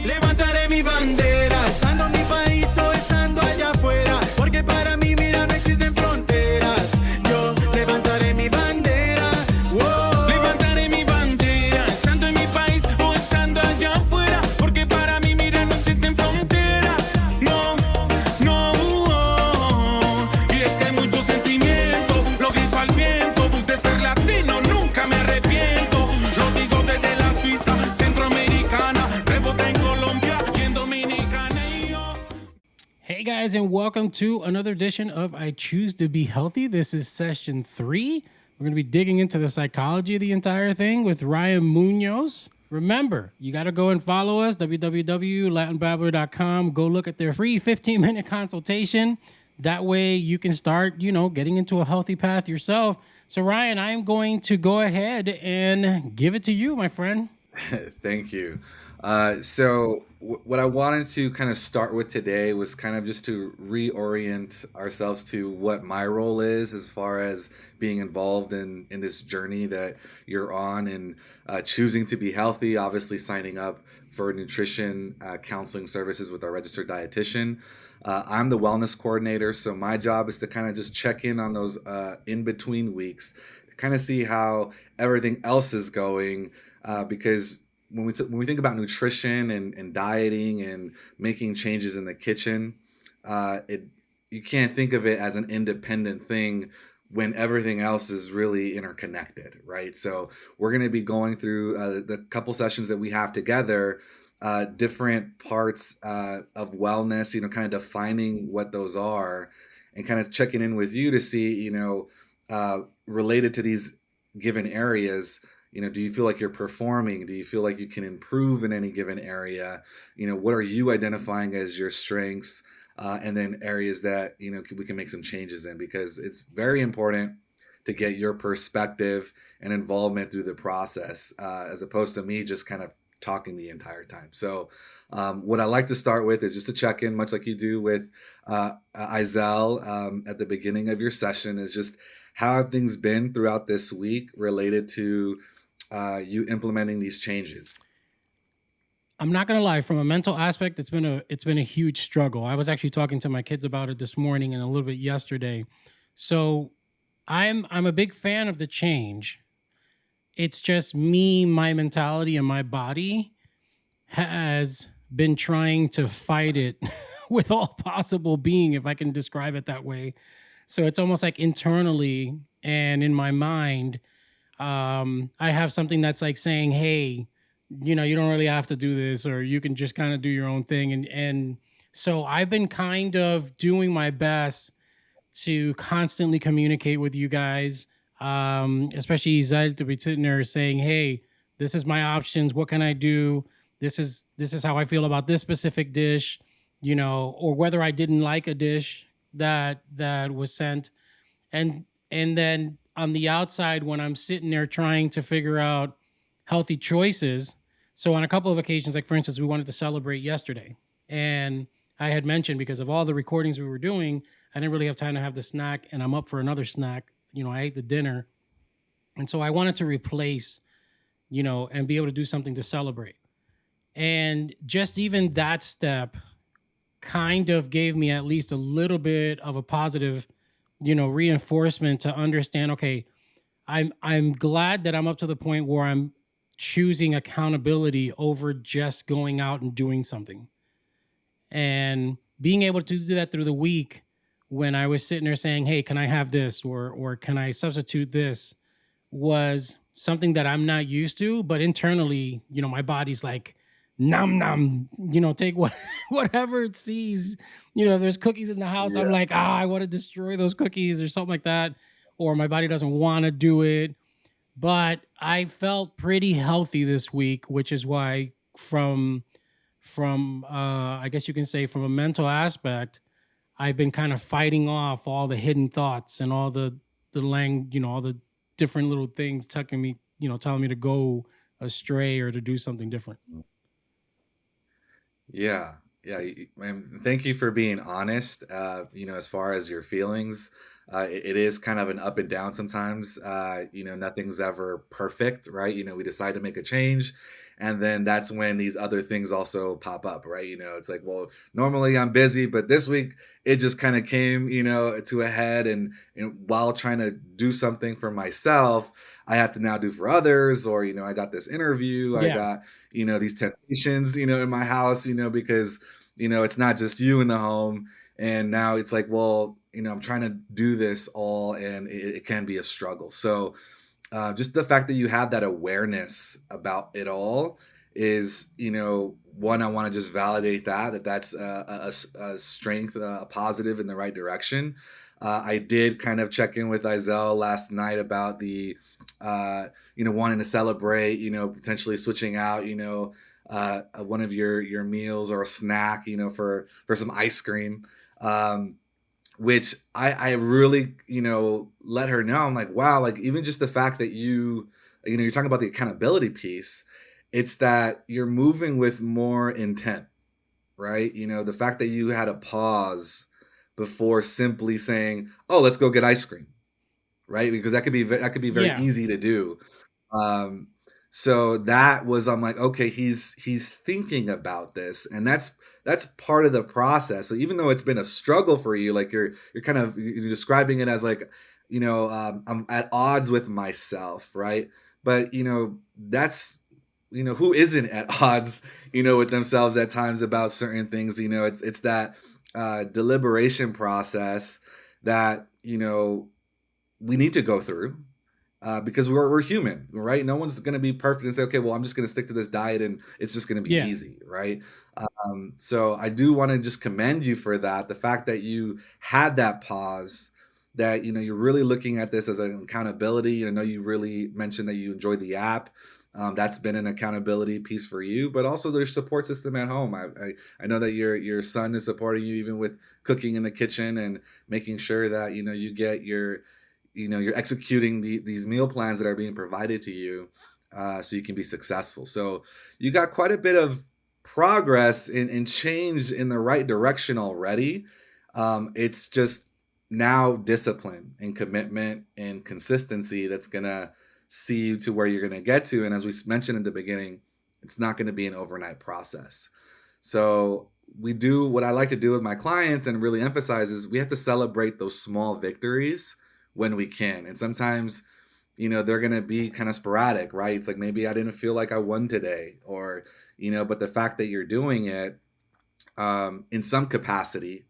Levantaré mi bandera, estando en mi país o estando allá afuera, porque para mí, mira, no existen fronteras. Yo levantaré mi bandera, wow. Levantaré mi bandera, estando en mi país o estando allá afuera, porque para mí, mira, no existen fronteras. No, no, y es que hay mucho sentimiento, lo grito al viento, de ser latino nunca me arrepiento. Lo digo desde la Suiza, centroamericana, rebota en Colombia y en Dominicana y yo. Hey guys, and welcome to another edition of I Choose to Be Healthy. This is session 3. We're going to be digging into the psychology of the entire thing with Ryan Munoz. Remember, you got to go and follow us, www.latinbabbler.com. Go look at their free 15-minute consultation. That way you can start, getting into a healthy path yourself. So Ryan, I'm going to go ahead and give it to you, my friend. Thank you. What I wanted to kind of start with today was kind of just to reorient ourselves to what my role is as far as being involved in this journey that you're on and choosing to be healthy, obviously signing up for nutrition counseling services with our registered dietitian. I'm the wellness coordinator, so my job is to kind of just check in on those in between weeks, to kind of see how everything else is going because when we think about nutrition and dieting and making changes in the kitchen, it you can't think of it as an independent thing when everything else is really interconnected, right? So we're going to be going through the couple sessions that we have together, different parts of wellness, kind of defining what those are, and kind of checking in with you to see, related to these given areas, do you feel like you're performing? Do you feel like you can improve in any given area? What are you identifying as your strengths? And then areas that, we can make some changes in, because it's very important to get your perspective and involvement through the process, as opposed to me just kind of talking the entire time. So, what I like to start with is just to check in, much like you do with Izell at the beginning of your session, is just how have things been throughout this week related to you implementing these changes? I'm not gonna lie, from a mental aspect, it's been a huge struggle. I was actually talking to my kids about it this morning and a little bit yesterday. So I'm a big fan of the change. It's just me, my mentality, and my body has been trying to fight it with all possible being, if I can describe it that way. So it's almost like internally and in my mind, I have something that's like saying, "Hey, you don't really have to do this, or you can just kind of do your own thing." And so I've been kind of doing my best to constantly communicate with you guys, especially Izell, to be sitting there saying, "Hey, this is my options. What can I do? This is how I feel about this specific dish." Or whether I didn't like a dish that was sent, and then on the outside, when I'm sitting there trying to figure out healthy choices. So on a couple of occasions, like for instance, we wanted to celebrate yesterday, and I had mentioned, because of all the recordings we were doing, I didn't really have time to have the snack, and I'm up for another snack. I ate the dinner, and so I wanted to replace, and be able to do something to celebrate. And just even that step kind of gave me at least a little bit of a positive, reinforcement to understand, okay, I'm glad that I'm up to the point where I'm choosing accountability over just going out and doing something. And being able to do that through the week, when I was sitting there saying, "Hey, can I have this, or can I substitute this?" was something that I'm not used to, but internally, my body's like, "Nom nom," take what whatever it sees. If there's cookies in the house, I'm Yeah. like, I want to destroy those cookies or something like that. Or my body doesn't want to do it. But I felt pretty healthy this week, which is why, from I guess you can say, from a mental aspect, I've been kind of fighting off all the hidden thoughts and all all the different little things tucking me, telling me to go astray or to do something different. Yeah, yeah, and thank you for being honest. As far as your feelings, It is kind of an up and down sometimes. Nothing's ever perfect, right? We decide to make a change, and then that's when these other things also pop up, right? It's like, well, normally I'm busy, but this week it just kind of came, to a head, and while trying to do something for myself, I have to now do for others, or I got this interview, I Yeah. got these temptations, in my house, because it's not just you in the home, and now it's like, well, I'm trying to do this all, and it can be a struggle. So just the fact that you have that awareness about it all is, one, I want to just validate that's a strength, a positive in the right direction. I did kind of check in with Izell last night about the, wanting to celebrate, potentially switching out, one of your meals or a snack, for some ice cream. Um, which I really, let her know. I'm like, wow, like even just the fact that you're talking about the accountability piece, it's that you're moving with more intent, right? The fact that you had a pause before simply saying, "Oh, let's go get ice cream," right? Because that could be very Yeah. easy to do. Um, so that was, I'm like, okay, he's thinking about this, and that's part of the process. So even though it's been a struggle for you, like you're kind of you're describing it as like, I'm at odds with myself, right? But that's who isn't at odds, with themselves at times about certain things. It's that deliberation process that we need to go through, because we're human, right? No one's going to be perfect and say, okay, well, I'm just going to stick to this diet and it's just going to be Yeah. easy, right? So I do want to just commend you for that. The fact that you had that pause, that you're really looking at this as an accountability. I know you really mentioned that you enjoy the app. That's been an accountability piece for you, but also there's support system at home. I know that your son is supporting you even with cooking in the kitchen and making sure that you get you're executing these meal plans that are being provided to you, so you can be successful. So you got quite a bit of progress and change in the right direction already. It's just now discipline and commitment and consistency that's gonna see you to where you're gonna get to. And as we mentioned in the beginning, it's not going to be an overnight process. So we do what I like to do with my clients and really emphasize is we have to celebrate those small victories when we can. And sometimes, they're going to be kind of sporadic, right? It's like maybe I didn't feel like I won today, or, but the fact that you're doing it in some capacity,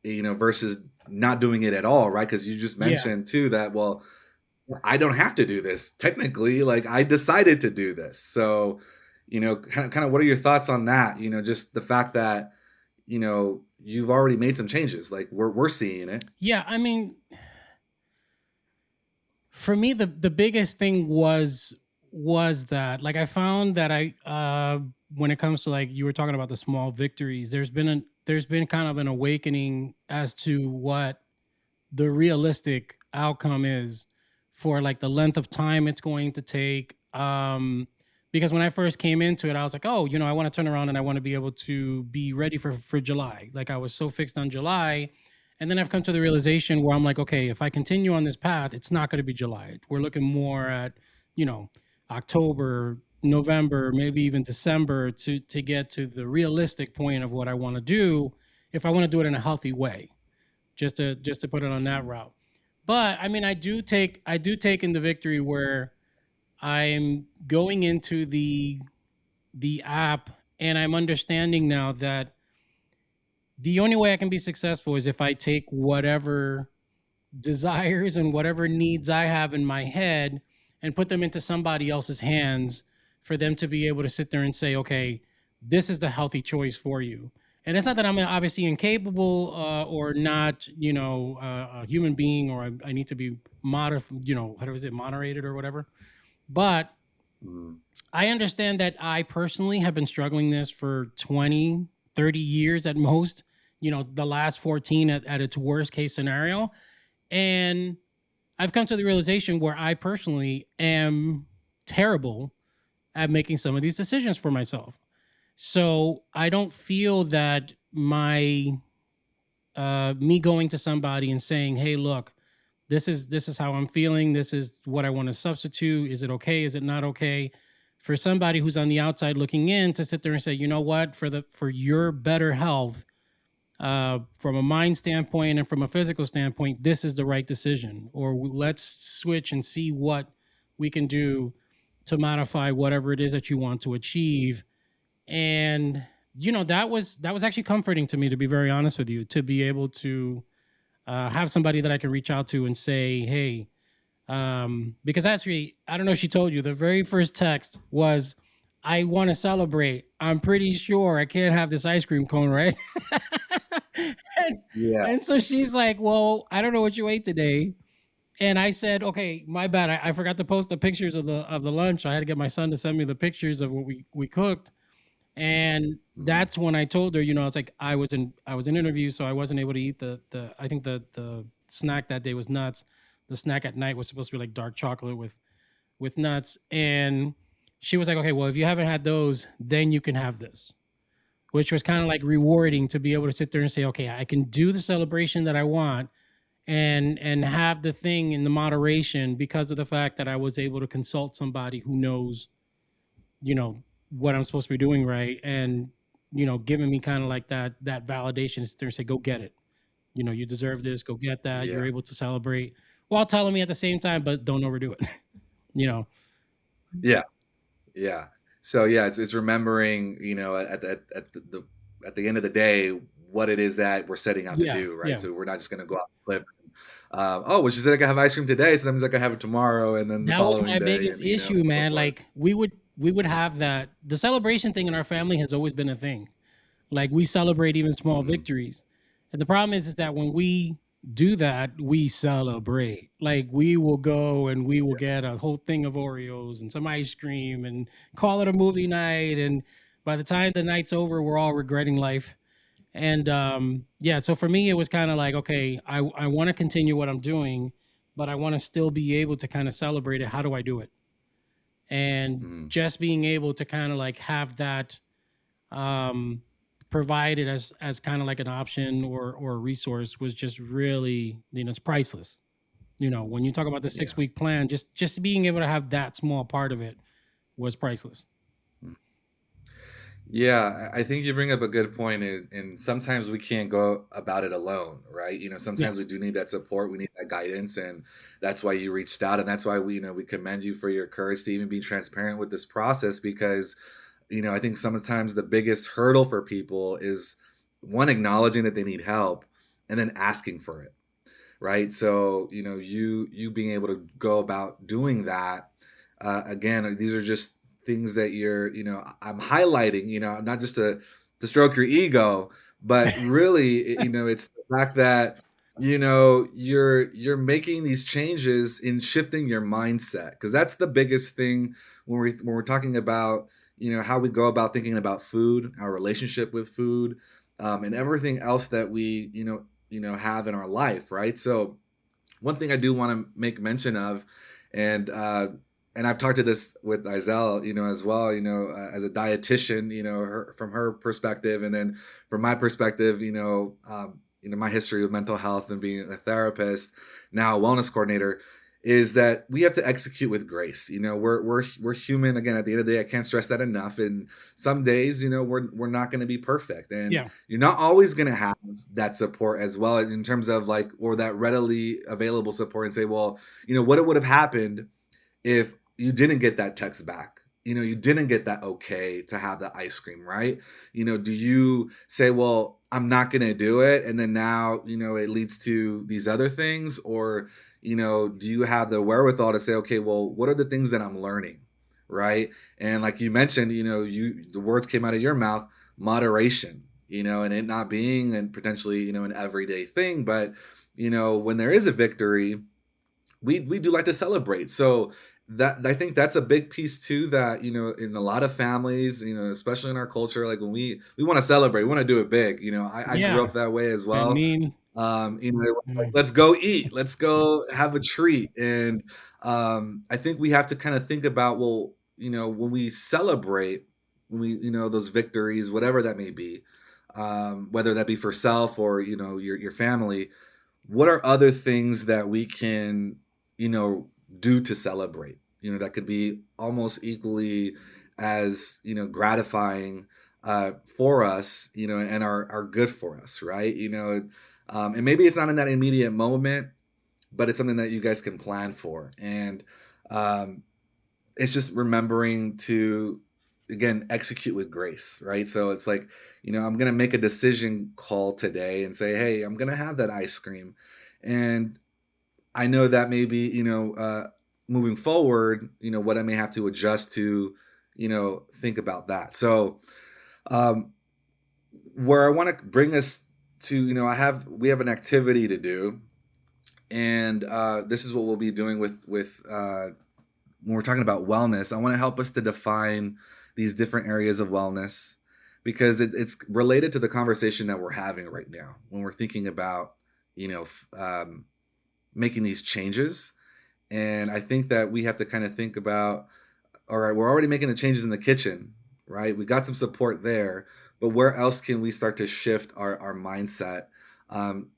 versus not doing it at all, right? Because you just Yeah. mentioned too that, well, I don't have to do this technically. Like I decided to do this. So, kind of what are your thoughts on that? Just the fact that, you've already made some changes. Like we're seeing it. Yeah. I mean, for me, the biggest thing was that, like, I found that when it comes to, like, you were talking about the small victories, there's been kind of an awakening as to what the realistic outcome is for, like, the length of time it's going to take. Because when I first came into it, I was like, oh, I want to turn around and I want to be able to be ready for July. Like, I was so fixed on July. And then I've come to the realization where I'm like, okay, if I continue on this path, it's not going to be July. We're looking more at, you know, October, November, maybe even December to get to the realistic point of what I want to do, if I want to do it in a healthy way, just to put it on that Mm, route. But I mean, I do take in the victory where I'm going into the app, and I'm understanding now that the only way I can be successful is if I take whatever desires and whatever needs I have in my head and put them into somebody else's hands for them to be able to sit there and say, okay, this is the healthy choice for you. And it's not that I'm obviously incapable, or not, a human being, or I need to be how is it, moderated or whatever. But mm, I understand that I personally have been struggling this for 20, 30 years at most, the last 14 at its worst case scenario. And I've come to the realization where I personally am terrible at making some of these decisions for myself. So I don't feel that me going to somebody and saying, "Hey, look, this is how I'm feeling. This is what I want to substitute. Is it okay? Is it not okay? For somebody who's on the outside looking in to sit there and say, you know what, for your better health, from a mind standpoint and from a physical standpoint, this is the right decision. Or let's switch and see what we can do to modify whatever it is that you want to achieve. And that was actually comforting to me, to be very honest with you, to be able to have somebody that I can reach out to and say, hey, because actually, I don't know if she told you, the very first text was, I want to celebrate. I'm pretty sure I can't have this ice cream cone, right? and, Yeah. and so she's like, well, I don't know what you ate today. And I said, okay, my bad. I forgot to post the pictures of the lunch. I had to get my son to send me the pictures of what we cooked. And Mhm. that's when I told her, I was like, I was in interview, so I wasn't able to eat the I think the snack that day was nuts. The snack at night was supposed to be like dark chocolate with nuts. And she was like, okay, well, if you haven't had those, then you can have this. Which was kind of like Mhm. rewarding to be able to sit there and say, okay, I can do the celebration that I want and have the thing in the moderation because of the fact that I was able to consult somebody who knows, you know, what I'm supposed to be doing right, and giving me kind of like that validation to sit there and say, go get it. You deserve this, go get that. You're Yeah. able to celebrate, while telling me at the same time, but don't overdo it. you know. Yeah. Yeah. So yeah, it's remembering, at the end of the day, what it is that we're setting out to Yeah, do, right? yeah. So we're not just gonna go off the cliff. Oh, well, she said I can have ice cream today, so that means I can have it tomorrow, and then the That was following my day, biggest and issue, so man. forth. Like we would have that. The celebration thing in our family has always been a thing. Like we celebrate even small Mhm. victories. And the problem is that when we do that, we celebrate. Like we will go and we will get a whole thing of Oreos and some ice cream and call it a movie night. And by the time the night's over, we're all regretting life. And yeah, so for me, it was kind of like, okay, I want to continue what I'm doing, but I want to still be able to kind of celebrate it. How do I do it? And Mhm. just being able to kind of like have that um, provided as kind of like an option or a resource was just really, it's priceless. When you talk about the six Yeah. week plan, just being able to have that small part of it was priceless. Yeah, I think you bring up a good point, and sometimes we can't go about it alone, right? Yeah, Sometimes we do need that support, we need that guidance, and that's why you reached out, and that's why we commend you for your courage to even be transparent with this process because, I think sometimes the biggest hurdle for people is one acknowledging that they need help and then asking for it, right? So, you being able to go about doing that, again, these are just things that I'm highlighting, not just to stroke your ego, but really, it's the fact that, you're making these changes in shifting your mindset, because that's the biggest thing when we're talking about, how we go about thinking about food, our relationship with food, and everything else that we, have in our life, right? So one thing I do want to make mention of, and I've talked to this with Izell, as well, as a dietitian, from her perspective, and then from my perspective, my history with mental health and being a therapist, now a wellness coordinator, is that we have to execute with grace. We're human. Again, at the end of the day, I can't stress that enough. And some days, we're not going to be perfect, and yeah, you're not always going to have that support as well, in terms of like, or that readily available support, and say, well, what it would have happened if you didn't get that text back, you didn't get that okay to have the ice cream, right? Do you say, well, I'm not going to do it, and then now, it leads to these other things? Or, do you have the wherewithal to say, okay, well, what are the things that I'm learning, right? And like you mentioned, the words came out of your mouth, moderation, and it not being and potentially, an everyday thing, but when there is a victory, we do like to celebrate. So that, I think that's a big piece too, that in a lot of families, especially in our culture, like when we want to celebrate, we want to do it big. I grew yeah. up that way as I well. mean, It was like, mm, let's go eat, let's go have a treat. And I think we have to kind of think about, well, when we celebrate, when we, those victories, whatever that may be, whether that be for self or your family, what are other things that we can, you know, do to celebrate? You know, that could be almost equally as, you know, gratifying for us, you know, and are good for us, right? You know, and maybe it's not in that immediate moment, but it's something that you guys can plan for. And um, it's just remembering to, again, execute with grace, right? So it's like, you know, I'm going to make a decision call today and say, hey, I'm going to have that ice cream. And I know that maybe, you know, moving forward, you know, what I may have to adjust to, you know, think about that. So, um, where I want to bring us to, you know, we have an activity to do, and this is what we'll be doing with when we're talking about wellness. I want to help us to define these different areas of wellness because it's related to the conversation that we're having right now when we're thinking about, you know, making these changes. And I think that we have to kind of think about, all right, we're already making the changes in the kitchen, right? We got some support there, but where else can we start to shift our mindset?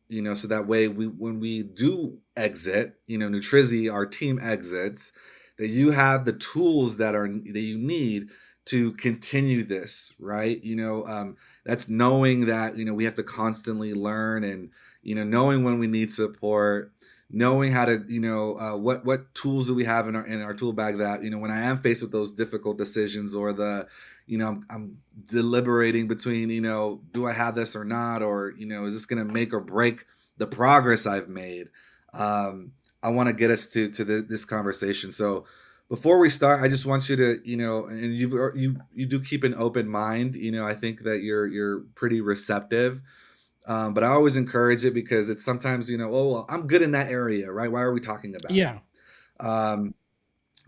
You know, so that way when we do exit, you know, Nutrizzy, our team exits, that you have the tools that you need to continue this, right? You know, that's knowing that, you know, we have to constantly learn, and, you know, knowing when we need support, knowing how to, you know, what tools do we have in our tool bag that, you know, when I am faced with those difficult decisions, or the, you know, I'm deliberating between, you know, do I have this or not, or, you know, is this going to make or break the progress I've made? um I want to get us this conversation. So before we start, I just want you to, you know, and you do keep an open mind. You know, I think that you're pretty receptive, but I always encourage it because it's sometimes, you know, oh, well, I'm good in that area, right? Why are we talking about it? Yeah. Um,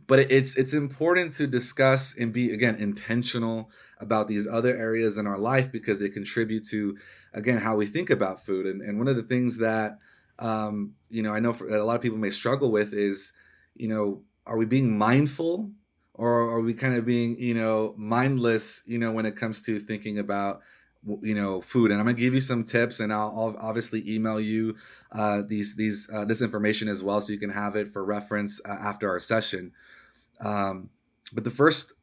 but it's important to discuss and be, again, intentional about these other areas in our life because they contribute to, again, how we think about food. And one of the things that, you know, I know that a lot of people may struggle with is, you know, are we being mindful, or are we kind of being, you know, mindless, you know, when it comes to thinking about, you know, food? And I'm gonna give you some tips, and I'll obviously email you these this information as well, so you can have it for reference after our session. um, but the first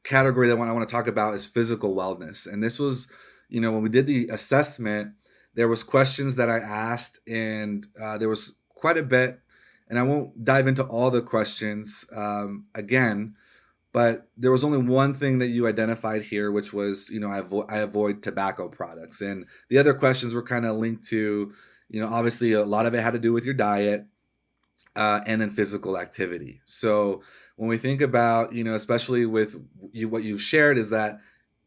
category that I want to talk about is physical wellness. And this was, you know, when we did the assessment, there was questions that I asked, and there was quite a bit. And I won't dive into all the questions again, but there was only one thing that you identified here, which was, you know, I avoid tobacco products. And the other questions were kind of linked to, you know, obviously a lot of it had to do with your diet, and then physical activity. So when we think about, you know, especially with you, what you've shared is that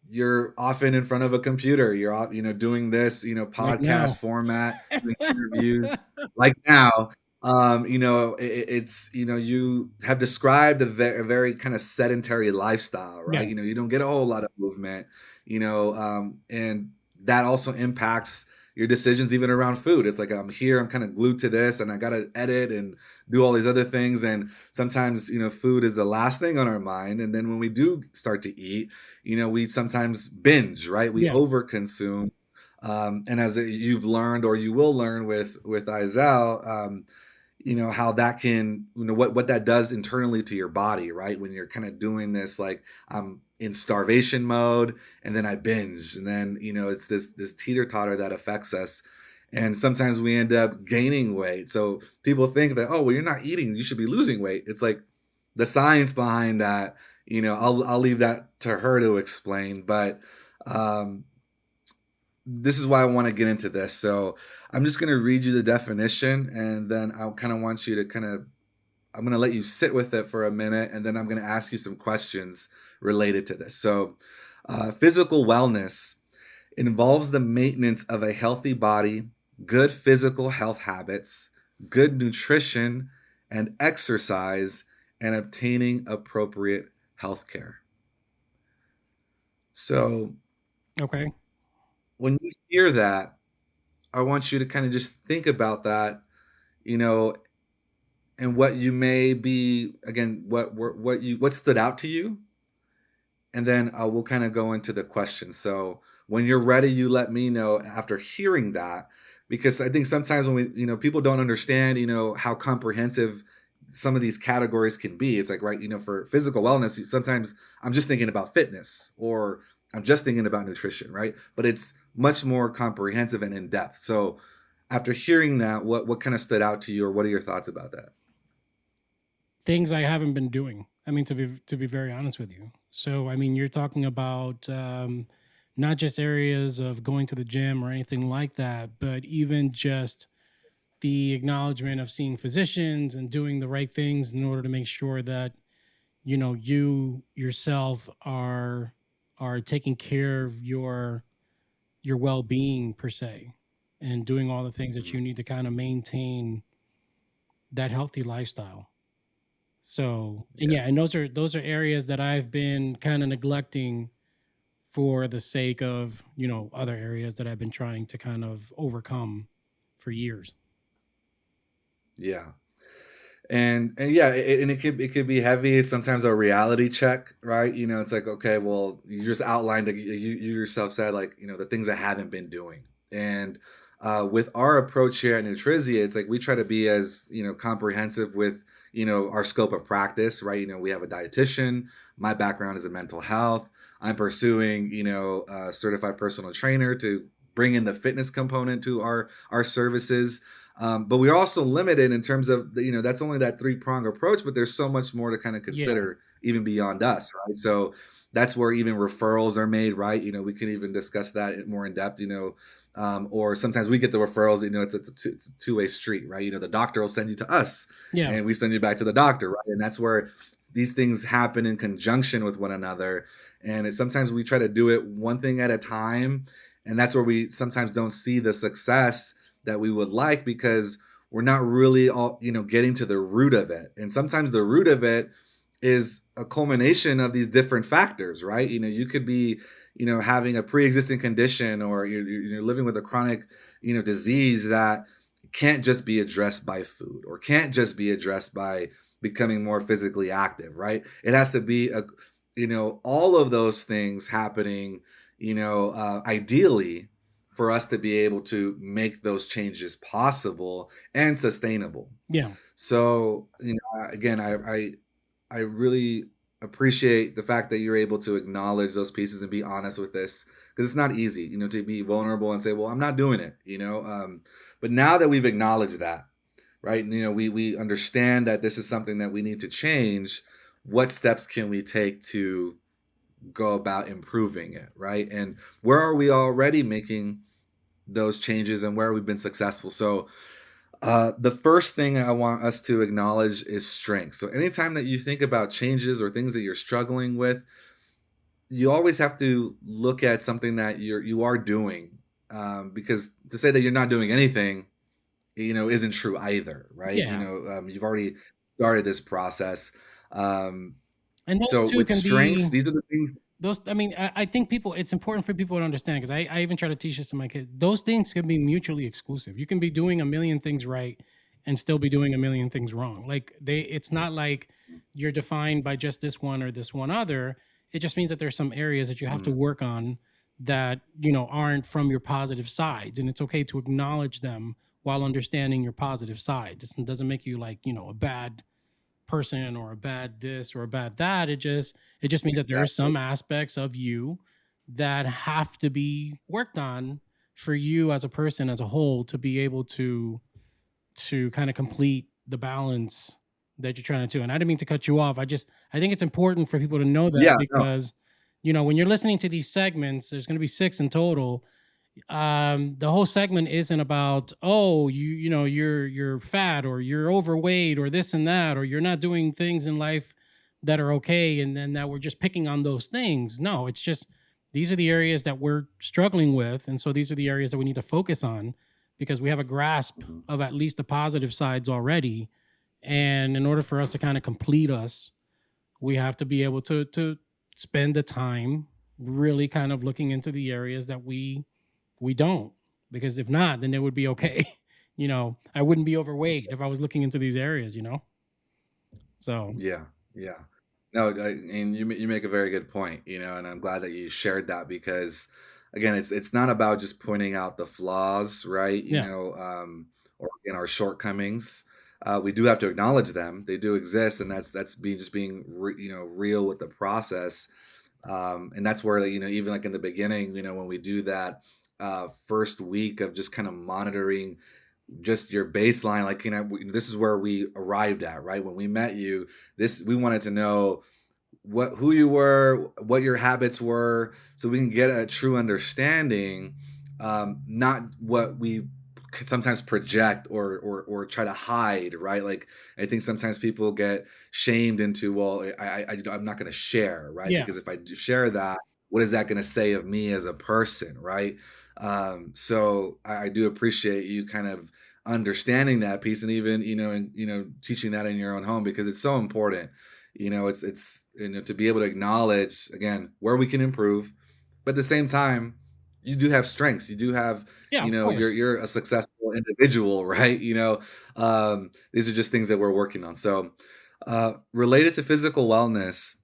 you're often in front of a computer. You know, doing this, you know, Like podcast now. format, doing interviews like now. You know, it's, you know, you have described a very kind of sedentary lifestyle, right? Yeah. You know, you don't get a whole lot of movement, you know, and that also impacts your decisions even around food. It's like, I'm here, I'm kind of glued to this, and I got to edit and do all these other things. And sometimes, you know, food is the last thing on our mind. And then when we do start to eat, you know, we sometimes binge, right? We Yeah. overconsume. And as you've learned, or you will learn with Izell, you know, how that can, you know, what that does internally to your body, right? When you're kind of doing this, like, I'm in starvation mode, and then I binge, and then, you know, it's this teeter totter that affects us. And sometimes we end up gaining weight. So people think that, oh, well, you're not eating, you should be losing weight. It's like the science behind that, you know, I'll leave that to her to explain. But um this is why I want to get into this. So I'm just going to read you the definition, and then I kind of want you to kind of, I'm going to let you sit with it for a minute, and then I'm going to ask you some questions related to this. So, physical wellness involves the maintenance of a healthy body, good physical health habits, good nutrition and exercise, and obtaining appropriate health care. So, Okay. when you hear that, I want you to kind of just think about that, you know, and what you may be, again, what stood out to you, and then we'll kind of go into the questions. So when you're ready, you let me know after hearing that, because I think sometimes when we, people don't understand, how comprehensive some of these categories can be. It's like, right, for physical wellness, sometimes I'm just thinking about fitness or I'm just thinking about nutrition, right? But it's much more comprehensive and in depth. So after hearing that, what kind of stood out to you, or what are your thoughts about that? Things I haven't been doing. I mean, to be very honest with you. So, I mean, you're talking about not just areas of going to the gym or anything like that, but even just the acknowledgement of seeing physicians and doing the right things in order to make sure that you yourself are taking care of your well-being per se, and doing all the things that you Mhm. need to kind of maintain that healthy lifestyle. So, and Yeah. yeah, and those are areas that I've been kind of neglecting for the sake of, other areas that I've been trying to kind of overcome for years. Yeah. And yeah, and it could be heavy. It's sometimes a reality check, right? It's like, okay, well, you just outlined, like, you yourself said, like, the things I haven't been doing. And with our approach here at Nutrizzy, it's like we try to be as, comprehensive with, our scope of practice, right? We have a dietitian. My background is in mental health. I'm pursuing, a certified personal trainer to bring in the fitness component to our services. But we're also limited in terms of that's only that three-prong approach, but there's so much more to kind of Yeah. consider even beyond us, right? So that's where even referrals are made, right? We can even discuss that more in depth, or sometimes we get the referrals. It's a two-way street, right? The doctor will send you to us, Yeah. and we send you back to the doctor, right? And that's where these things happen in conjunction with one another. And sometimes we try to do it one thing at a time, and that's where we sometimes don't see the success that we would like, because we're not really all getting to the root of it. And sometimes the root of it is a culmination of these different factors, right? You could be having a pre-existing condition, or you're living with a chronic disease that can't just be addressed by food, or can't just be addressed by becoming more physically active, right? It has to be a all of those things happening, ideally, for us to be able to make those changes possible and sustainable. Yeah. So, again, I really appreciate the fact that you're able to acknowledge those pieces and be honest with this, because it's not easy, to be vulnerable and say, "Well, I'm not doing it," But now that we've acknowledged that, right? And, we understand that this is something that we need to change. What steps can we take to go about improving it, right? And where are we already making those changes, and where we've been successful? So, the first thing I want us to acknowledge is strength. So, anytime that you think about changes or things that you're struggling with, you always have to look at something that you are doing, because to say that you're not doing anything, isn't true either, right? Yeah. You've already started this process. Um, And those so, two with can strengths, be these are the things. those. I mean, I think people, it's important for people to understand, because I even try to teach this to my kids. Those things can be mutually exclusive. You can be doing a million things right and still be doing a million things wrong. Like, it's not like you're defined by just this one or this one other. It just means that there's some areas that you have to Mhm. work on that, aren't from your positive sides. And it's okay to acknowledge them while understanding your positive side. This doesn't make you like, a bad person or a bad this or a bad that. It just means that there are Exactly. some aspects of you that have to be worked on for you as a person as a whole to be able to kind of complete the balance that you're trying to do. And I didn't mean to cut you off. I think it's important for people to know that, Yeah. No. because when you're listening to these segments, there's going to be six in total. The whole segment isn't about, oh, you're fat or you're overweight or this and that, or you're not doing things in life that are okay, and then that we're just picking on those things. No, it's just these are the areas that we're struggling with, and so these are the areas that we need to focus on, because we have a grasp Mhm. of at least the positive sides already. And in order for us to kind of complete us, we have to be able to spend the time really kind of looking into the areas that we don't. Because if not, then it would be okay. I wouldn't be overweight if I was looking into these areas. So Yeah, yeah. No, and you make a very good point, and I'm glad that you shared that, because again, it's not about just pointing out the flaws, right? Yeah. Or in our shortcomings. We do have to acknowledge them. They do exist, and that's being just being real with the process. And that's where, like, even like in the beginning, when we do that first week of just kind of monitoring just your baseline, like, this is where we arrived at, right? When we met you, this we wanted to know who you were, what your habits were, so we can get a true understanding, not what we sometimes project or try to hide, right? Like, I think sometimes people get shamed into, well, I'm not going to share, right? Yeah. Because if I do share that, what is that going to say of me as a person, right? So I do appreciate you kind of understanding that piece, and even and teaching that in your own home, because it's so important. It's to be able to acknowledge again where we can improve, but at the same time, you do have strengths. You do have, Yeah, of you're course. a successful individual, right? These are just things that we're working on. So, related to physical wellness,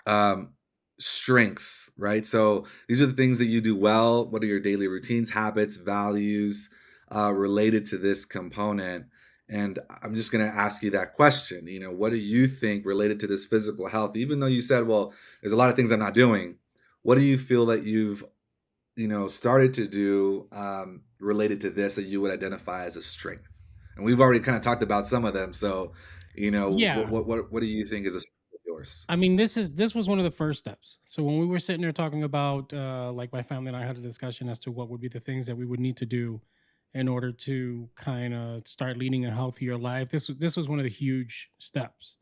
um, strengths, right? So these are the things that you do well. What are your daily routines, habits, values related to this component? And I'm just going to ask you that question. What do you think related to this physical health? Even though you said, well, there's a lot of things I'm not doing. What do you feel that you've, started to do related to this that you would identify as a strength? And we've already kind of talked about some of them. So, Yeah. what do you think is a strength of yours? I mean, this was one of the first steps. So when we were sitting there talking about, like my family and I had a discussion as to what would be the things that we would need to do in order to kind of start leading a healthier life. This was one of the huge steps.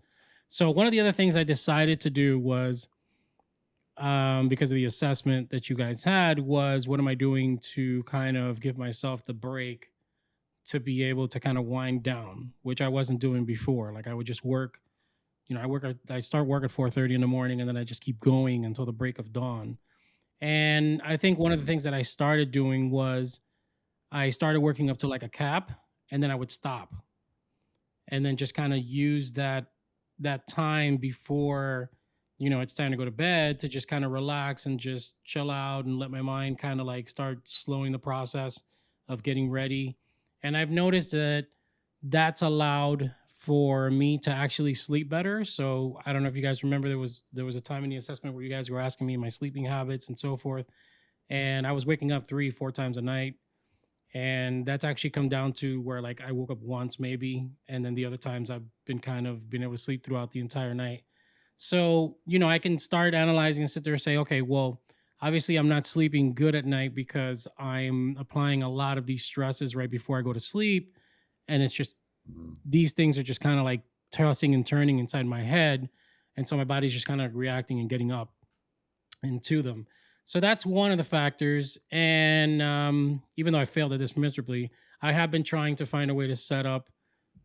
So one of the other things I decided to do was, because of the assessment that you guys had, was what am I doing to kind of give myself the break to be able to kind of wind down, which I wasn't doing before. Like I would just work. I start work at 4:30 in the morning, and then I just keep going until the break of dawn. And I think one of the Mhm, things that I started doing was I started working up to like a cap, and then I would stop and then just kind of use that time before it's time to go to bed to just kind of relax and just chill out and let my mind kind of like start slowing the process of getting ready. And I've noticed that that's allowed for me to actually sleep better. So I don't know if you guys remember, there was a time in the assessment where you guys were asking me my sleeping habits and so forth, and I was waking up 3 4 times a night, and that's actually come down to where like I woke up once maybe, and then the other times I've been able to sleep throughout the entire night. So I can start analyzing and sit there and say, okay, well, obviously I'm not sleeping good at night because I'm applying a lot of these stresses right before I go to sleep, and it's just mhm. these things are just kind of like tossing and turning inside my head, and so my body's just kind of reacting and getting up into them. So that's one of the factors. And even though I failed at this miserably, I have been trying to find a way to set up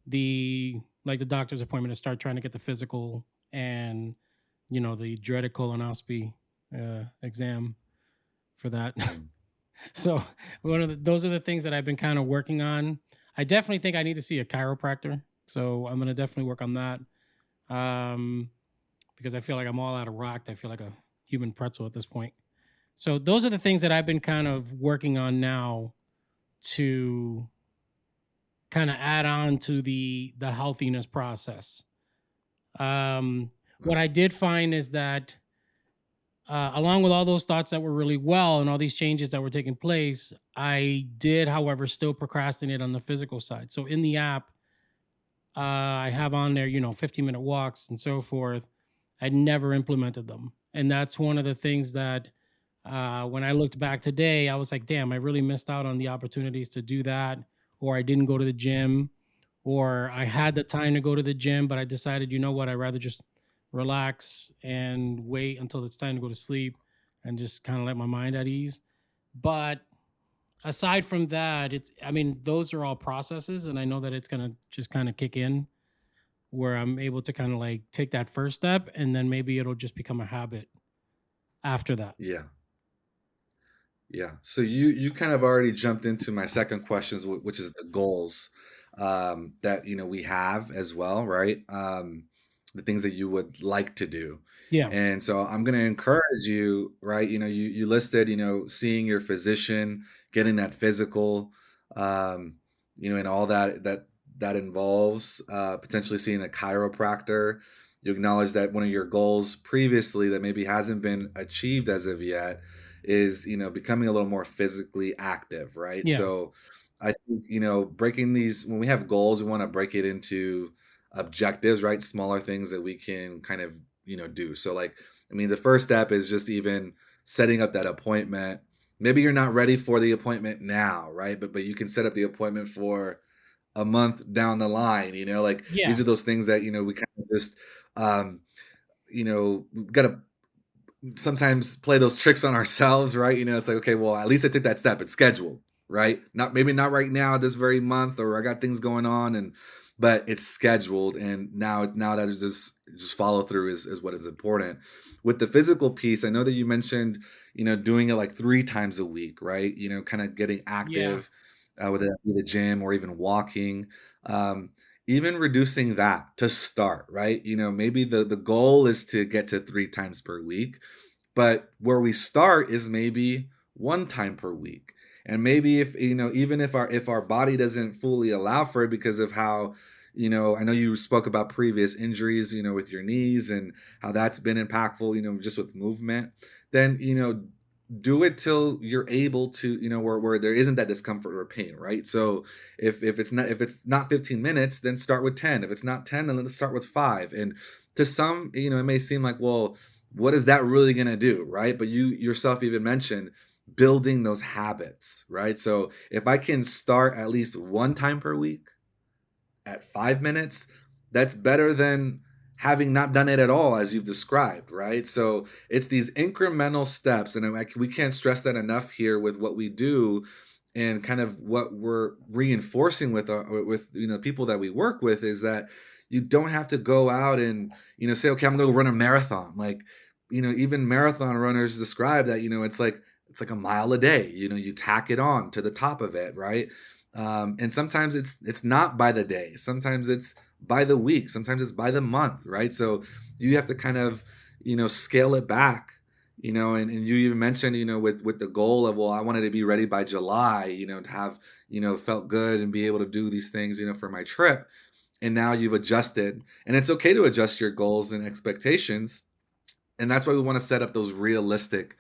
the doctor's appointment to start trying to get the physical and the dreaded colonoscopy exam for that. Mhm. So those are the things that I've been kind of working on. I definitely think I need to see a chiropractor. So I'm going to definitely work on that. Um, because I feel like I'm all out of rocked. I feel like a human pretzel at this point. So those are the things that I've been kind of working on now to kind of add on to the healthiness process. What I did find is that along with all those thoughts that were really well and all these changes that were taking place, I did, however, still procrastinate on the physical side. So in the app, I have on there, 15-minute walks and so forth. I never implemented them. And that's one of the things that when I looked back today, I was like, damn, I really missed out on the opportunities to do that. Or I didn't go to the gym, or I had the time to go to the gym, but I decided, you know what, I'd rather just relax and wait until it's time to go to sleep and just kind of let my mind at ease. But aside from that, I mean, those are all processes. And I know that it's going to just kind of kick in where I'm able to kind of like take that first step, and then maybe it'll just become a habit after that. Yeah. Yeah. So you kind of already jumped into my second questions, which is the goals that we have as well, right? the things that you would like to do. Yeah. And so I'm going to encourage you, right? You listed, seeing your physician, getting that physical, um, and all that involves potentially seeing a chiropractor. You acknowledge that one of your goals previously that maybe hasn't been achieved as of yet is, becoming a little more physically active, right? Yeah. So I think, breaking these, when we have goals, we want to break it into objectives, right? Smaller things that we can kind of, do. So, like, I mean, the first step is just even setting up that appointment. Maybe you're not ready for the appointment now, right? But you can set up the appointment for a month down the line, like these Yeah. are those things that, we kind of just um, got to sometimes play those tricks on ourselves, right? It's like, okay, well, at least I took that step. It's scheduled, right? Not maybe not right now, this very month, or I got things going on, but it's scheduled, and now that is just follow through is what is important. With the physical piece, I know that you mentioned, doing it like 3 times a week, right? Kind of getting Yeah. active, whether that be the gym or even walking. Um, Even reducing that to start, right? Maybe the goal is to get to 3 times per week, but where we start is maybe 1 time per week. And maybe if, even if our body doesn't fully allow for it because of how, I know you spoke about previous injuries, with your knees and how that's been impactful, just with movement, then, do it till you're able to, where there isn't that discomfort or pain, right? So if it's not 15 minutes, then start with 10. If it's not 10, then let's start with 5. And to some, it may seem like, well, what is that really going to do, right? But you yourself even mentioned building those habits, right? So if I can start at least 1 time per week at 5 minutes, that's better than having not done it at all, as you've described, right? So it's these incremental steps, and we can't stress that enough here with what we do and kind of what we're reinforcing with people that we work with is that you don't have to go out and say, okay, I'm going to run a marathon. Like, even marathon runners describe that it's like a mile a day. You tack it on to the top of it, right? And sometimes it's not by the day, sometimes it's by the week, sometimes it's by the month, right? So you have to kind of scale it back, and you even mentioned, with the goal of, well, I wanted to be ready by July, to have felt good and be able to do these things, for my trip. And now you've adjusted, and it's okay to adjust your goals and expectations, and that's why we want to set up those realistic,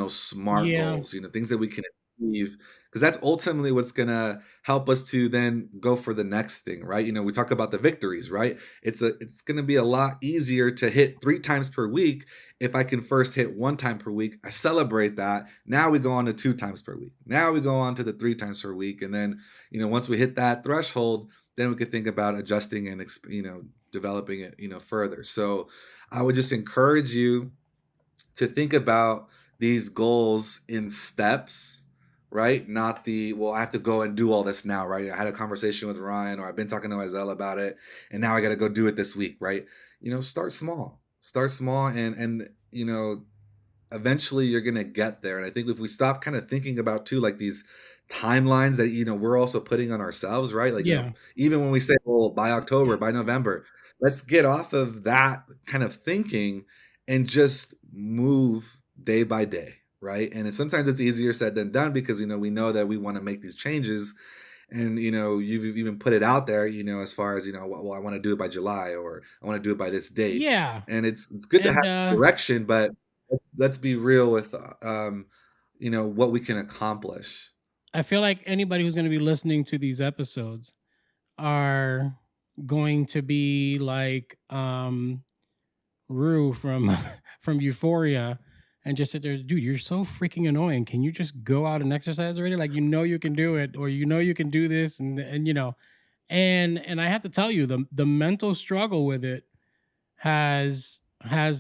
smart Yeah. goals, things that we can achieve, because that's ultimately what's going to help us to then go for the next thing, right? We talk about the victories, right? It's going to be a lot easier to hit 3 times per week if I can first hit 1 time per week. I celebrate that. Now we go on to 2 times per week. Now we go on to the 3 times per week, and then once we hit that threshold, then we could think about adjusting and developing it further. So I would just encourage you to think about these goals in steps, right? Not the, well, I have to go and do all this now, right? I had a conversation with Ryan, or I've been talking to Izell about it, and now I got to go do it this week, right? Start small. Start small, and eventually you're gonna get there. And I think if we stop kind of thinking about too, like these timelines that we're also putting on ourselves, right? Like, Yeah. even when we say, well, by October, by November, let's get off of that kind of thinking and just move day by day, right? And sometimes it's easier said than done because we know that we want to make these changes, and you've even put it out there, as far as well, I want to do it by July, or I want to do it by this date. Yeah. And it's good to have And direction, but let's be real with what we can accomplish. I feel like anybody who's going to be listening to these episodes are going to be like Rue from from Euphoria and just sit there, dude, you're so freaking annoying. Can you just go out and exercise already? Like, you can do it, or you can do this, and and I have to tell you, the mental struggle with it has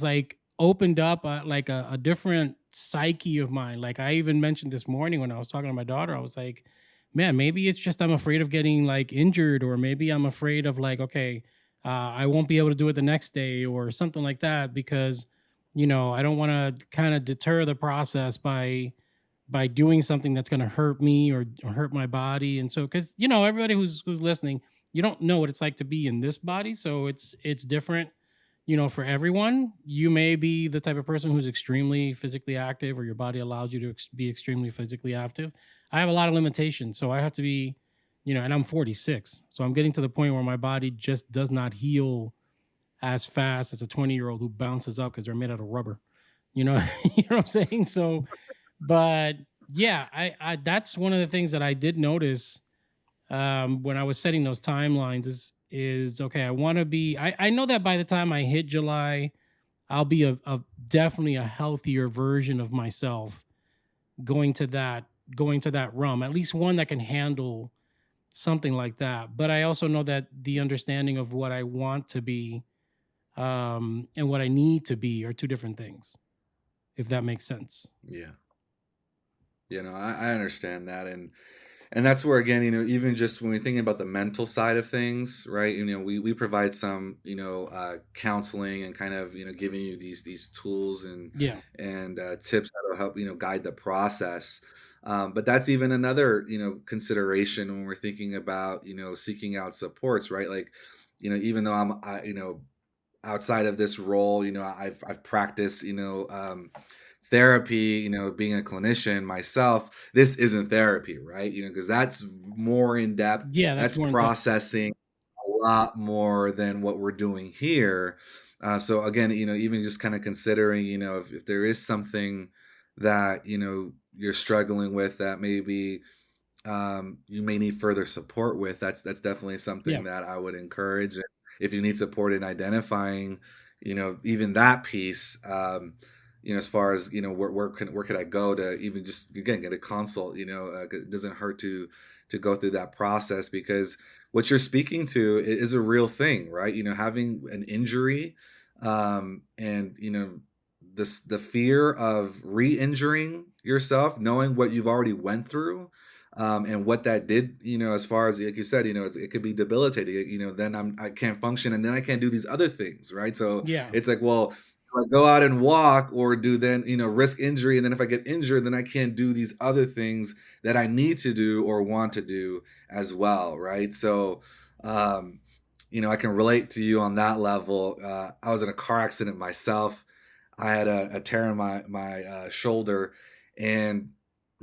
like opened up like a different psyche of mine. Like, I even mentioned this morning when I was talking to my daughter, I was like, man, maybe it's just I'm afraid of getting like injured, or maybe I'm afraid of like, okay, I won't be able to do it the next day or something like that, because I don't want to kind of deter the process by doing something that's going to hurt me, or hurt my body. And so, because everybody who's listening, you don't know what it's like to be in this body, so it's different. for everyone. You may be the type of person who's extremely physically active, or your body allows you to be extremely physically active. I have a lot of limitations, so I have to be, and I'm 46, so I'm getting to the point where my body just does not heal as fast as a 20-year-old who bounces up because they're made out of rubber. You know, you know what I'm saying? So, but yeah, I that's one of the things that I did notice when I was setting those timelines is okay. I want to be. I know that by the time I hit July, I'll be a definitely a healthier version of myself going to that realm. At least one that can handle something like that. But I also know that the understanding of what I want to be and what I need to be are two different things. If that makes sense. Yeah. I understand that, and that's where, again, even just when we're thinking about the mental side of things, right? We provide some, counseling and kind of, giving you these tools Yeah. and tips that'll help, guide the process. But that's even another, consideration when we're thinking about, seeking out supports, right? Like, even though outside of this role, I've practiced, therapy, being a clinician myself. This isn't therapy, right? Because that's more in depth. Yeah, that's That's more intense. processing a lot more than what we're doing here. So again, even just kind of considering, if there is something that you're struggling with, that maybe you may need further support with, that's definitely something Yeah. that I would encourage. And if you need support in identifying, even that piece, as far as where could I go to even just again get a consult. 'Cause it doesn't hurt to go through that process, because what you're speaking to is a real thing, right? Having an injury, and the fear of re-injuring yourself, knowing what you've already went through, and what that did, as far as like you said, it could be debilitating. Then I can't function, and then I can't do these other things, right? So Yeah. it's like, well, do I go out and walk, or do then risk injury, and then if I get injured, then I can't do these other things that I need to do or want to do as well, right? So, um, I can relate to you on that level. I was in a car accident myself. I had a tear in my shoulder, and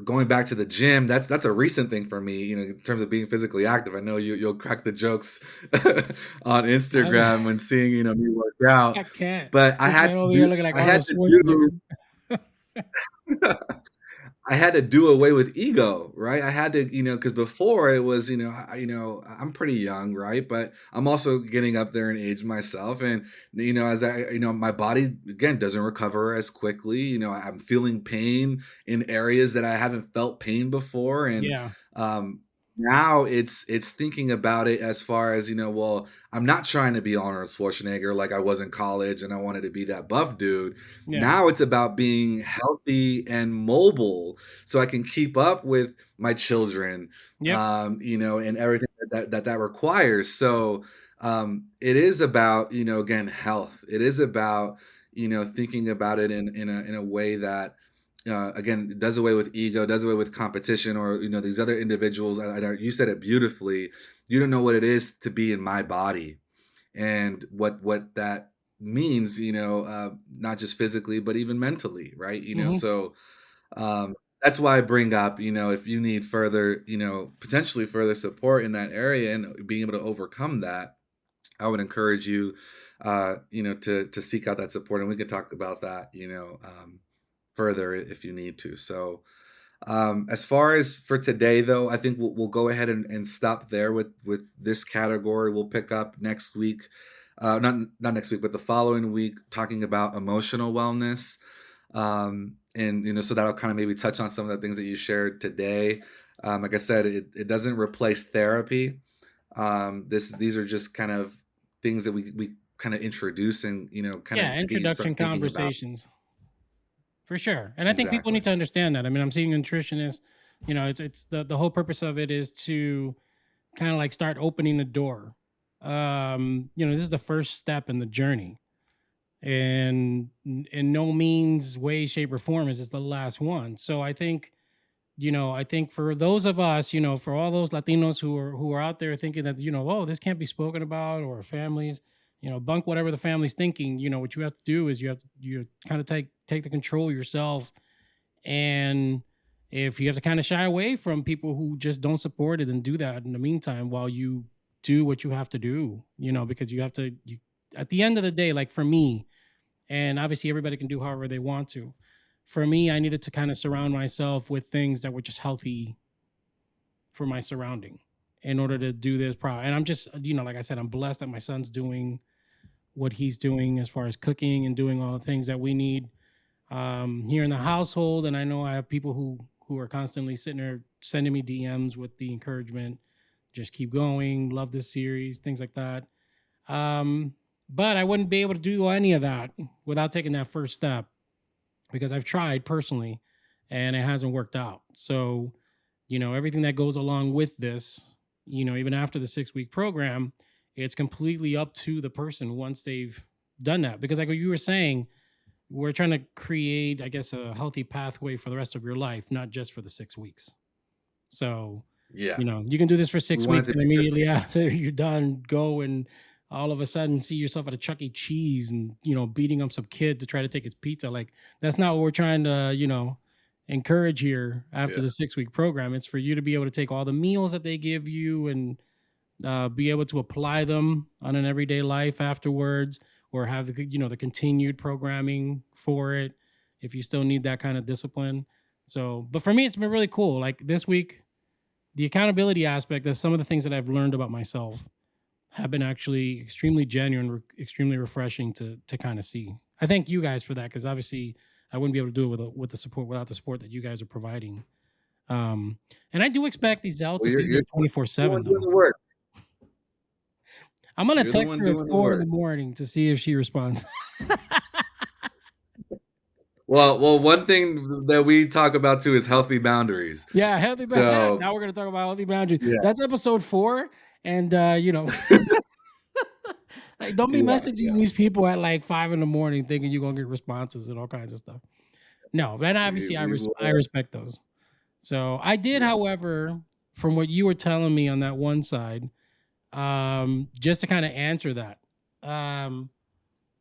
going back to the gym, that's a recent thing for me, in terms of being physically active. I know you'll crack the jokes on I was Instagram when seeing, me work out, I can't. but This man over here looking like I had Arnold to do Schwarzenegger. I had to do away with ego, right? I had to, because before it was, I'm pretty young, right? But I'm also getting up there in age myself, and as my body again doesn't recover as quickly. I'm feeling pain in areas that I haven't felt pain before, and Yeah. um, now it's thinking about it as far as, well, I'm not trying to be Arnold Schwarzenegger like I was in college, and I wanted to be that buff dude. Yeah. Now it's about being healthy and mobile, so I can keep up with my children, Yep. and everything that requires. So, it is about, again, health. It is about, thinking about it in a way that, again, does away with ego, does away with competition, or these other individuals. You said it beautifully. You don't know what it is to be in my body, and what that means, not just physically but even mentally, right? Hmm. So um, that's why I bring up, if you need further, potentially further support in that area and being able to overcome that, I would encourage you, to seek out that support, and we could talk about that, further if you need to. So, as far as for today, though, I think we'll go ahead and stop there with this category. We'll pick up next week, not next week, but the following week, talking about emotional wellness. And so that'll kind of maybe touch on some of the things that you shared today. Like I said, it doesn't replace therapy. These are just kind of things that we kind of introduce, and kind Yeah. of to get you Introduction start thinking about. conversations for sure. And I think people need Exactly. to understand that. I mean, I'm seeing nutritionists. It's the whole purpose of it is to kind of like start opening the door. This is the first step in the journey, and in no means, way, shape, or form is this the last one. So I think for those of us, for all those Latinos who are out there thinking that, oh, this can't be spoken about, or families, bunk whatever the family's thinking. What you have to do is you kind of take the control yourself. And if you have to kind of shy away from people who just don't support it, and do that in the meantime while you do what you have to do, because you have to, at the end of the day, like for me, and obviously everybody can do however they want to. For me, I needed to kind of surround myself with things that were just healthy for my surrounding in order to do this. And I'm just, like I said, I'm blessed that my son's doing what he's doing as far as cooking and doing all the things that we need here in the household. And I know I have people who are constantly sitting there sending me DMs with the encouragement, just keep going, love this series, things like that. Um, but I wouldn't be able to do any of that without taking that first step, because I've tried personally and it hasn't worked out. So, everything that goes along with this, even after the 6 week program, it's completely up to the person once they've done that. Because, like what you were saying, we're trying to create, I guess, a healthy pathway for the rest of your life, not just for the 6 weeks. So, Yeah. you can do this for We 6 weeks wanted to and be immediately after you're done, go and all of a sudden see yourself at a Chuck E. Cheese and, beating up some kid to try to take his pizza. Like, that's not what we're trying to, encourage here after yeah. the 6 week program. It's for you to be able to take all the meals that they give you and be able to apply them on an everyday life afterwards, or have the continued programming for it if you still need that kind of discipline. So, but for me, it's been really cool. Like this week, the accountability aspect of some of the things that I've learned about myself have been actually extremely genuine, extremely refreshing to kind of see. I thank you guys for that, because obviously I wouldn't be able to do it with the support, without the support that you guys are providing. Um, and I do expect Izell Well, to be you're here twenty four the one seven doing though. the work. I'm gonna You're the text one her at doing the 4 in the work. morning to see if she responds. Well, one thing that we talk about too is healthy boundaries. Yeah, healthy boundaries. So Now we're gonna talk about healthy boundaries. yeah, That's episode 4, and like, don't be yeah, messaging yeah. these people at like 5 in the morning thinking you're gonna get responses and all kinds of stuff. No, and obviously We will. I respect those. So I did, Yeah. however, from what you were telling me on that one side, just to kind of answer that, um,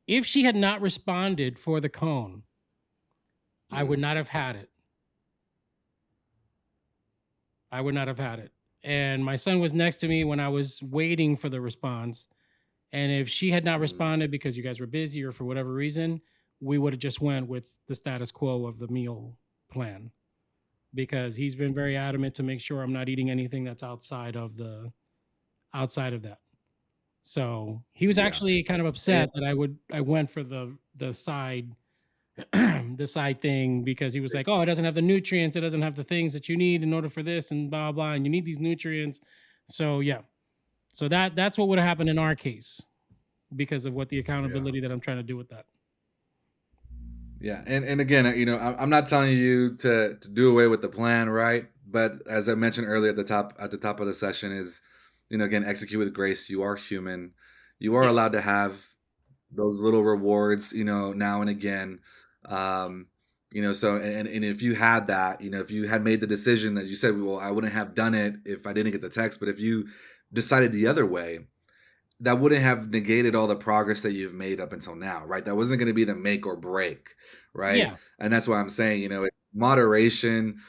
if she had not responded for the cone, I would Mm, not have had it. I would not have had it. And my son was next to me when I was waiting for the response. And if she had not mm, responded because you guys were busy or for whatever reason, we would have just went with the status quo of the meal plan, because he's been very adamant to make sure I'm not eating anything that's outside of that. So he was yeah. actually kind of And upset that I went for the side the side thing, because he was like, "Oh, it doesn't have the nutrients, it doesn't have the things that you need in order for this, and blah blah, and you need these nutrients." So yeah, so that's what would have happened in our case because of what the yeah. accountability that I'm trying to do with that. Yeah, and again, I'm not telling you to do away with the plan, right? But as I mentioned earlier at the top of the session is, again, execute with grace. You are human. You are Yeah, allowed to have those little rewards, now and again. Um, so and if you had that, if you had made the decision that you said, well, I wouldn't have done it if I didn't get the text, but if you decided the other way, that wouldn't have negated all the progress that you've made up until now, right? That wasn't going to be the make or break, right? yeah, And that's why I'm saying, moderation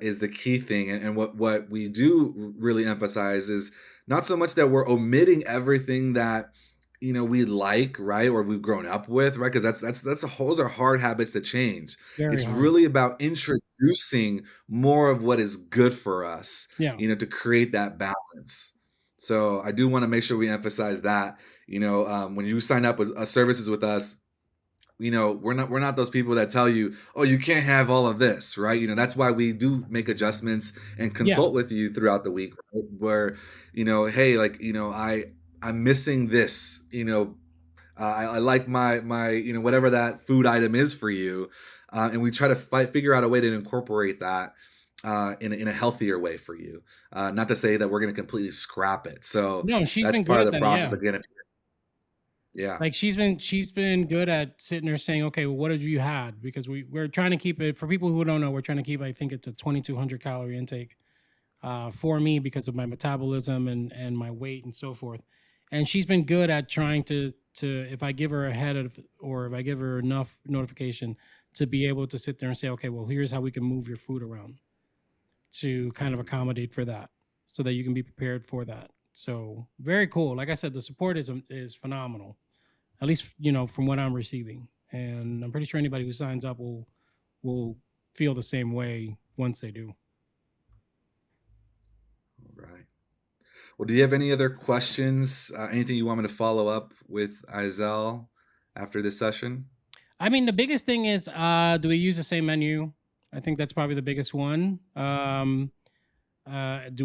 is the key thing. And what we do really emphasize is not so much that we're omitting everything that we like, right, or we've grown up with, right? Because those are hard habits to change. very It's hard. really about introducing more of what is good for us, Yeah, to create that balance. So I do want to make sure we emphasize that. When you sign up with services with us, we're not those people that tell you, oh, you can't have all of this, right? That's why we do make adjustments and yeah, consult with you throughout the week, right? Where hey, like I'm missing this. I like my whatever that food item is for you, and we try to figure out a way to incorporate that in a healthier way for you. Not to say that we're going to completely scrap it. So no, she's that's been good part of at the that. process. Yeah, Again, yeah, like she's been good at sitting there saying, okay, well, what have you had? Because we're trying to keep it, for people who don't know, we're trying to keep, I think it's a 2,200 calorie intake for me because of my metabolism and my weight and so forth. and she's been good at trying to if I give her ahead of, or if I give her enough notification to be able to sit there and say, okay, well, here's how we can move your food around to kind of accommodate for that, so that you can be prepared for that. So very cool. Like I said, the support is phenomenal, at least from what I'm receiving, and I'm pretty sure anybody who signs up will feel the same way once they do. All right. Well, do you have any other questions? Anything you want me to follow up with Izell after this session? I mean, the biggest thing is, do we use the same menu? I think that's probably the biggest one. Do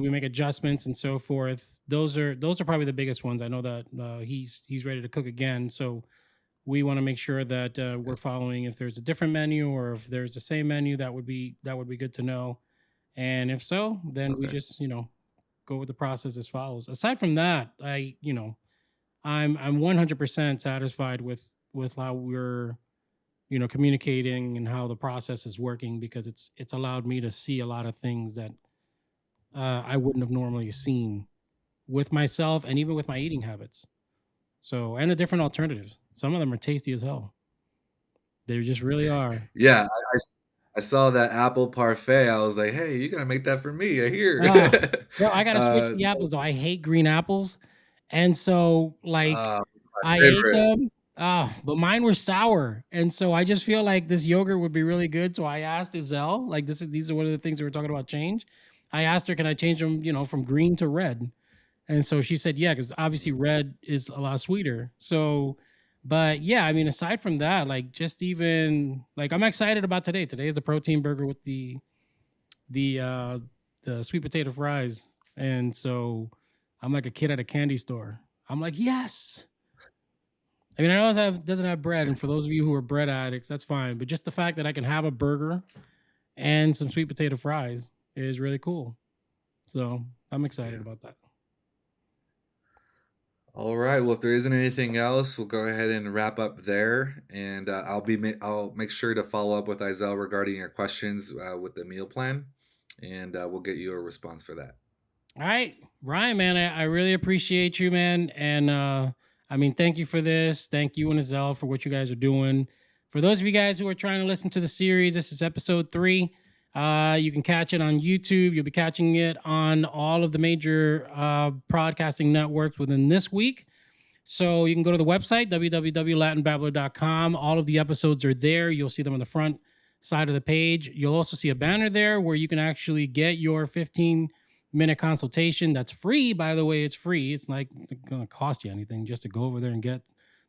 we make adjustments and so forth? Those are probably the biggest ones. I know that he's ready to cook again, so we want to make sure that we're following. If there's a different menu or if there's the same menu, that would be good to know. And if so, then we Okay. just go with the process as follows. Aside from that, I'm 100% satisfied with how we're communicating and how the process is working, because it's allowed me to see a lot of things that I wouldn't have normally seen with myself and even with my eating habits. So, and the different alternatives. Some of them are tasty as hell. They just really are. Yeah, I saw that apple parfait. I was like, "Hey, you gotta make that for me. I hear." Ah, bro, I gotta switch the So, apples though. I hate green apples, and so like my I ate favorite. them. But mine were sour, and so I just feel like this yogurt would be really good. So I asked Izell, like these are one of the things we were talking about change. I asked her, can I change them, from green to red? And so she said, yeah, because obviously red is a lot sweeter. So, but yeah, I mean, aside from that, like just even like I'm excited about today. Today is the protein burger with the uh the sweet potato fries. And so I'm like a kid at a candy store. I'm like, yes. I mean, I know it doesn't have bread, and for those of you who are bread addicts, that's fine. But just the fact that I can have a burger and some sweet potato fries is really cool. So I'm excited Yeah. about that. All right. Well, if there isn't anything else, we'll go ahead and wrap up there, and I'll make sure to follow up with Izell regarding your questions with the meal plan, and we'll get you a response for that. All right, Ryan, man, I really appreciate you, man. And I mean, thank you for this. Thank you and Izell for what you guys are doing. For those of you guys who are trying to listen to the series, this is episode 3. You can catch it on YouTube. You'll be catching it on all of the major broadcasting networks within this week. So you can go to the website, www.latinbabbler.com. All of the episodes are there. You'll see them on the front side of the page. You'll also see a banner there where you can actually get your 15-minute consultation. That's free, by the way. It's free. It's not going to cost you anything just to go over there and get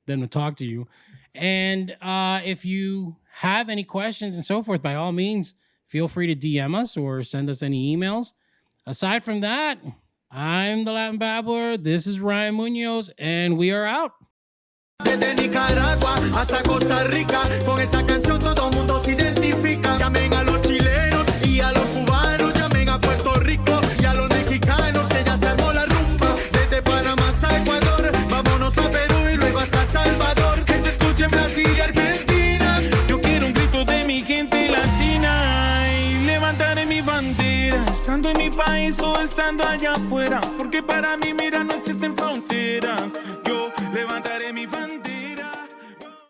them to talk to you. And if you have any questions and so forth, by all means, feel free to DM us or send us any emails. Aside from that, I'm the Latin Babbler. This is Ryan Munoz, and we are out. Desde Nicaragua hasta Costa Rica, con esta canción todo mundo se identifica. Llamen a los chilenos y a los cubanos, llamen a Puerto Rico y a los mexicanos, que ya se armó la rumba. Desde Panamá hasta Ecuador, vámonos a Perú y luego hasta Salvador. Que se escuche en Brasil y Argentina. Yo quiero un grito de mi gente latina y levantaré mi bandera, estando en mi país o estando allá afuera, porque para mí, mira, no existen fronteras. Yo levantaré mi bandera.